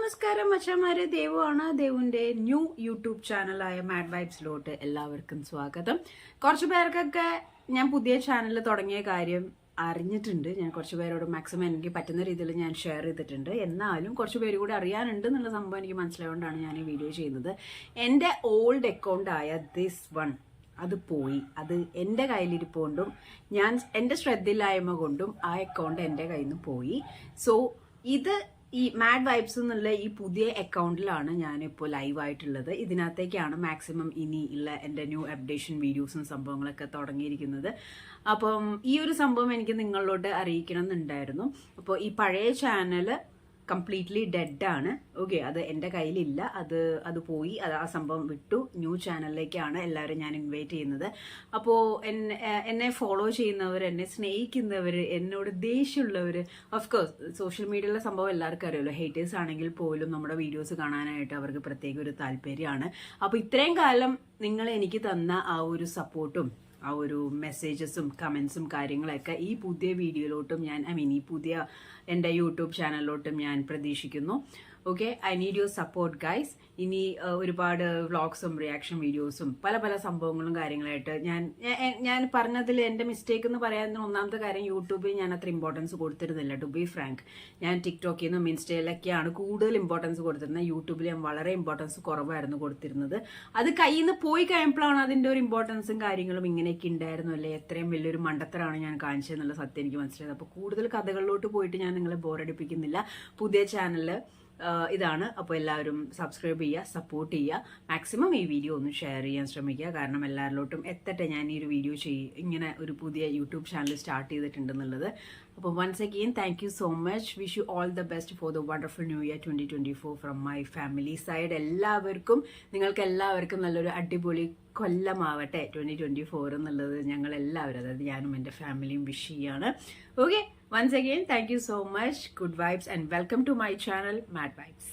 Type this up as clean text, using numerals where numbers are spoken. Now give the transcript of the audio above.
നമസ്കാരം മച്ചന്മാരെ, ദേവുവാണ്. ദേവുവിന്റെ new YouTube ചാനലായ mad വൈബ്സിലോട്ട് എല്ലാവർക്കും സ്വാഗതം. കുറച്ചു പേർക്കൊക്കെ ഞാൻ പുതിയ ചാനൽ തുടങ്ങിയ കാര്യം അറിഞ്ഞിട്ടുണ്ട്. ഞാൻ കുറച്ച് പേരോട് മാക്സിമം എനിക്ക് പറ്റുന്ന രീതിയിൽ ഞാൻ ഷെയർ ചെയ്തിട്ടുണ്ട്. എന്നാലും കുറച്ച് പേര് കൂടി അറിയാനുണ്ട് എന്നുള്ള സംഭവം എനിക്ക് മനസ്സിലായതുകൊണ്ടാണ് ഞാൻ ഈ വീഡിയോ ചെയ്യുന്നത്. എൻ്റെ ഓൾഡ് അക്കൗണ്ടായ ദിസ് വൺ അത് പോയി. അത് എൻ്റെ കയ്യിലിരിപ്പോണ്ടും ഞാൻ എൻ്റെ ശ്രദ്ധയില്ലായ്മ കൊണ്ടും ആ അക്കൗണ്ട് എൻ്റെ കയ്യിൽ നിന്ന് പോയി. സോ ഇത് ഈ മാഡ് വൈബ്സ് എന്നുള്ള ഈ പുതിയ അക്കൗണ്ടിലാണ് ഞാനിപ്പോൾ ലൈവായിട്ടുള്ളത്. ഇതിനകത്തേക്കാണ് മാക്സിമം ഇനി ഉള്ള എൻ്റെ ന്യൂ അപ്ഡേഷൻ വീഡിയോസും സംഭവങ്ങളൊക്കെ തുടങ്ങിയിരിക്കുന്നത്. അപ്പം ഈ ഒരു സംഭവം എനിക്ക് നിങ്ങളോട് അറിയിക്കണം എന്നുണ്ടായിരുന്നു. അപ്പോൾ ഈ പഴയ ചാനൽ കംപ്ലീറ്റ്ലി ഡെഡാണ്. ഓക്കെ, അത് എൻ്റെ കയ്യിലില്ല. അത് പോയി. ആ സംഭവം വിട്ടു. ന്യൂ ചാനലിലേക്കാണ് എല്ലാവരും ഞാൻ ഇൻവൈറ്റ് ചെയ്യുന്നത്. അപ്പോൾ എന്നെ ഫോളോ ചെയ്യുന്നവർ, എന്നെ സ്നേഹിക്കുന്നവർ, എന്നോട് ദേഷ്യമുള്ളവർ, ഓഫ്കോഴ്സ് സോഷ്യൽ മീഡിയയിലെ സംഭവം എല്ലാവർക്കും അറിയാമല്ലോ. ഹേറ്റേഴ്സ് ആണെങ്കിൽ പോലും നമ്മുടെ വീഡിയോസ് കാണാനായിട്ട് അവർക്ക് പ്രത്യേക ഒരു താല്പര്യമാണ്. അപ്പോൾ ഇത്രയും കാലം നിങ്ങൾ എനിക്ക് തന്ന ആ ഒരു സപ്പോർട്ടും ആ ഒരു മെസ്സേജസും കമൻസും കാര്യങ്ങളൊക്കെ ഈ പുതിയ വീഡിയോയിലോട്ടും ഈ പുതിയ എൻ്റെ യൂട്യൂബ് ചാനലിലോട്ടും ഞാൻ പ്രതീക്ഷിക്കുന്നു. Okay, I need your support guys. ഇനി ഒരുപാട് വ്ളോഗ്സും റിയാക്ഷൻ വീഡിയോസും പല പല സംഭവങ്ങളും കാര്യങ്ങളായിട്ട് ഞാൻ പറഞ്ഞതിൽ എൻ്റെ മിസ്റ്റേക്ക് എന്ന് പറയാൻ ഒന്നാമത്തെ കാര്യം, യൂട്യൂബിൽ ഞാൻ അത്ര ഇമ്പോർട്ടൻസ് കൊടുത്തിരുന്നില്ല. ടു ബി ഫ്രാങ്ക്, ഞാൻ ടിക്ടോക്കിൽ നിന്നും ഇൻസ്റ്റയിലൊക്കെയാണ് കൂടുതൽ ഇമ്പോർട്ടൻസ് കൊടുത്തിരുന്നത്. യൂട്യൂബിൽ ഞാൻ വളരെ ഇമ്പോർട്ടൻസ് കുറവായിരുന്നു കൊടുത്തിരുന്നത്. അത് കയ്യിൽ നിന്ന് പോയി കഴിയുമ്പോഴാണ് അതിൻ്റെ ഒരു ഇമ്പോർട്ടൻസും കാര്യങ്ങളും ഇങ്ങനെയൊക്കെ ഉണ്ടായിരുന്നു അല്ലേ, എത്രയും വലിയൊരു മണ്ടത്തരാണ് ഞാൻ കാണിച്ചതെന്നുള്ള സത്യം എനിക്ക് മനസ്സിലായത്. അപ്പോൾ കൂടുതൽ കഥകളിലോട്ട് പോയിട്ട് ഞാൻ നിങ്ങളെ ബോറടിപ്പിക്കുന്നില്ല. പുതിയ ചാനൽ ഇതാണ്. അപ്പോൾ എല്ലാവരും സബ്സ്ക്രൈബ് ചെയ്യുക, സപ്പോർട്ട് ചെയ്യുക. മാക്സിമം ഈ വീഡിയോ ഒന്ന് ഷെയർ ചെയ്യാൻ ശ്രമിക്കുക. കാരണം എല്ലാവരിലോട്ടും എത്തട്ടെ ഞാൻ ഈ ഒരു വീഡിയോ ഇങ്ങനെ ഒരു പുതിയ യൂട്യൂബ് ചാനൽ സ്റ്റാർട്ട് ചെയ്തിട്ടുണ്ടെന്നുള്ളത്. അപ്പോൾ once again thank you so much. Wish you all the best for the wonderful new year 2024 from my family side. നിങ്ങൾക്ക് എല്ലാവർക്കും നല്ലൊരു അടിപൊളി കൊല്ലമാവട്ടെ 2024 എന്നുള്ളത് ഞങ്ങൾ എല്ലാവരും, അതായത് ഞാനും എൻ്റെ ഫാമിലിയും വിഷ് ചെയ്യാണ്. Okay, once again thank you so much. Good vibes and welcome to my channel Mad Vibes.